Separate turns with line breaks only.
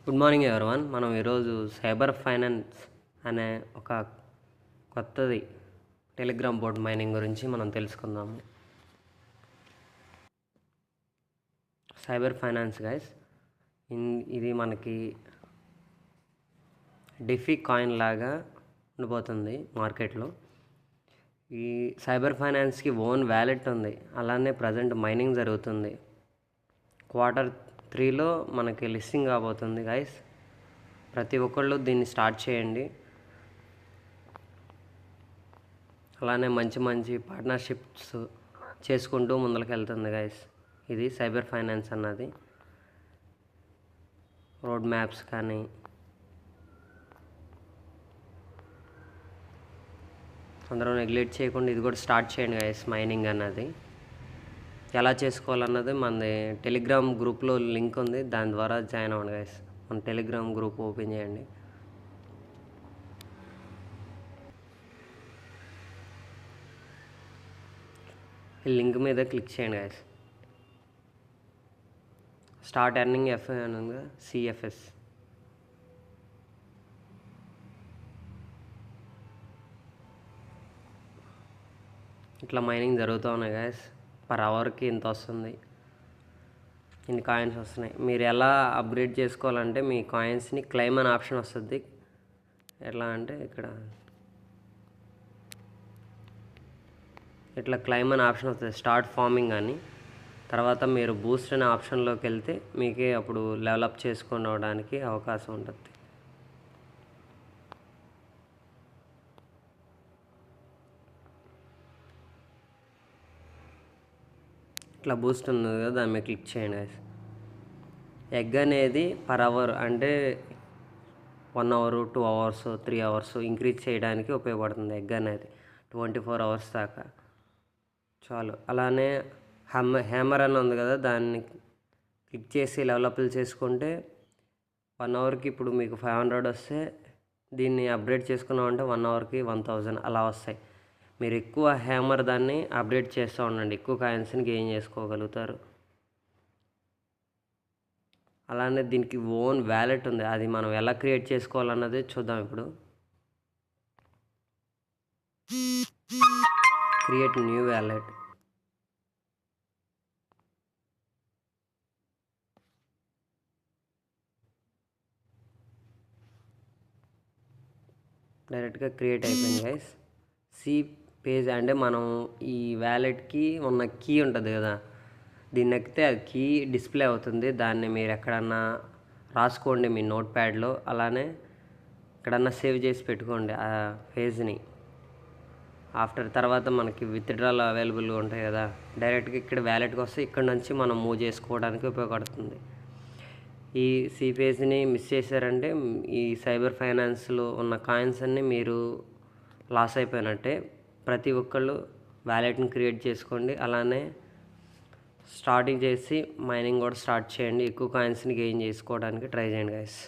Good morning everyone. మనం ఈరోజు cyber finance అనే ఒక కొత్తది టెలిగ్రామ్ బోర్డ్ మైనింగ్ గురించి మనం తెలుసుకుందాము. సైబర్ ఫైనాన్స్ గైస్, ఇది మనకి డిఫీ కాయిన్ లాగా ఉండిపోతుంది మార్కెట్లో. ఈ సైబర్ ఫైనాన్స్కి ఓన్ వ్యాలెట్ ఉంది, అలానే ప్రజెంట్ మైనింగ్ జరుగుతుంది. Q3లో మనకి లిస్టింగ్ కాబోతుంది గైస్. ప్రతి ఒక్కళ్ళు దీన్ని స్టార్ట్ చేయండి. అలానే మంచి మంచి పార్ట్నర్షిప్స్ చేసుకుంటూ ముందరికి వెళ్తుంది గైస్. ఇది సైబర్ ఫైనాన్స్ అన్నది రోడ్ మ్యాప్స్ కానీ అందరూ నెగ్లెక్ట్ చేయకుండా ఇది కూడా స్టార్ట్ చేయండి గైస్. మైనింగ్ అన్నది ఎలా చేసుకోవాలన్నది మనది టెలిగ్రామ్ గ్రూప్లో లింక్ ఉంది, దాని ద్వారా జాయిన్ అవ్వండి గైస్. మన టెలిగ్రామ్ గ్రూప్ ఓపెన్ చేయండి. ఈ లింక్ మీద క్లిక్ చేయండి గైస్. స్టార్ట్ ఎర్నింగ్ ఎఫ్ అని ఉంది, సిఎఫ్ఎస్. ఇట్లా మైనింగ్ జరుగుతూ ఉన్నాయి గైస్. పర్ అవర్కి ఇంత వస్తుంది, ఇన్ని కాయిన్స్ వస్తున్నాయి. మీరు ఎలా అప్గ్రేడ్ చేసుకోవాలంటే మీ కాయిన్స్ని క్లెయిమ్ అనే ఆప్షన్ వస్తుంది. ఎట్లా అంటే ఇట్లా క్లెయిమ్ అనే ఆప్షన్ వస్తుంది, స్టార్ట్ ఫార్మింగ్ అని. తర్వాత మీరు బూస్ట్ అనే ఆప్షన్లోకి వెళ్తే మీకే అప్పుడు డెవలప్ చేసుకొని రావడానికి అవకాశం ఉంటుంది. ఇట్లా బూస్ట్ ఉంది కదా, దాని మీద క్లిక్ చేయండి గైస్. ఎగ్ అనేది పర్ అవర్ అంటే 1 hour, 2 hours, 3 hours ఇంక్రీజ్ చేయడానికి ఉపయోగపడుతుంది ఎగ్ అనేది. 24 hours దాకా చాలు. అలానే హ్యామర్ అని ఉంది కదా, దాన్ని క్లిక్ చేసి డెవలప్లు చేసుకుంటే 1 hourకి ఇప్పుడు మీకు 500 వస్తే దీన్ని అప్గ్రేడ్ చేసుకున్నామంటే 1 hourకి 1000 అలా వస్తాయి. మీరు ఎక్కువ హ్యామర్ దాన్ని అప్డేట్ చేస్తూ ఉండండి, ఎక్కువ కాయిన్స్ని గెయిన్ చేసుకోగలుగుతారు. అలానే దీనికి ఓన్ వ్యాలెట్ ఉంది, అది మనం ఎలా క్రియేట్ చేసుకోవాలన్నది చూద్దాం ఇప్పుడు. Create new wallet. డైరెక్ట్గా క్రియేట్ అయిపోయింది గైస్. సి పేజ్ అంటే మనం ఈ వ్యాలెట్కి ఉన్న కీ ఉంటుంది కదా, దీన్ని ఎక్కితే అది కీ డిస్ప్లే అవుతుంది. దాన్ని మీరు ఎక్కడన్నా రాసుకోండి మీ నోట్ ప్యాడ్లో, అలానే ఎక్కడన్నా సేవ్ చేసి పెట్టుకోండి ఆ పేజ్ని. తర్వాత మనకి విత్డ్రాల్ అవైలబుల్గా ఉంటాయి కదా, డైరెక్ట్గా ఇక్కడ వ్యాలెట్కి వస్తే ఇక్కడ నుంచి మనం మూవ్ చేసుకోవడానికి ఉపయోగపడుతుంది. ఈ సి పేజ్ని మిస్ చేశారంటే ఈ సైబర్ ఫైనాన్స్లో ఉన్న కాయిన్స్ అన్నీ మీరు లాస్ అయిపోయినట్టే. ప్రతి ఒక్కళ్ళు వ్యాలెట్ని క్రియేట్ చేసుకోండి, అలానే స్టార్టింగ్ చేసి మైనింగ్ కూడా స్టార్ట్ చేయండి. ఎక్కువ కాయిన్స్ని గెయిన్ చేసుకోవడానికి ట్రై చేయండి గైస్.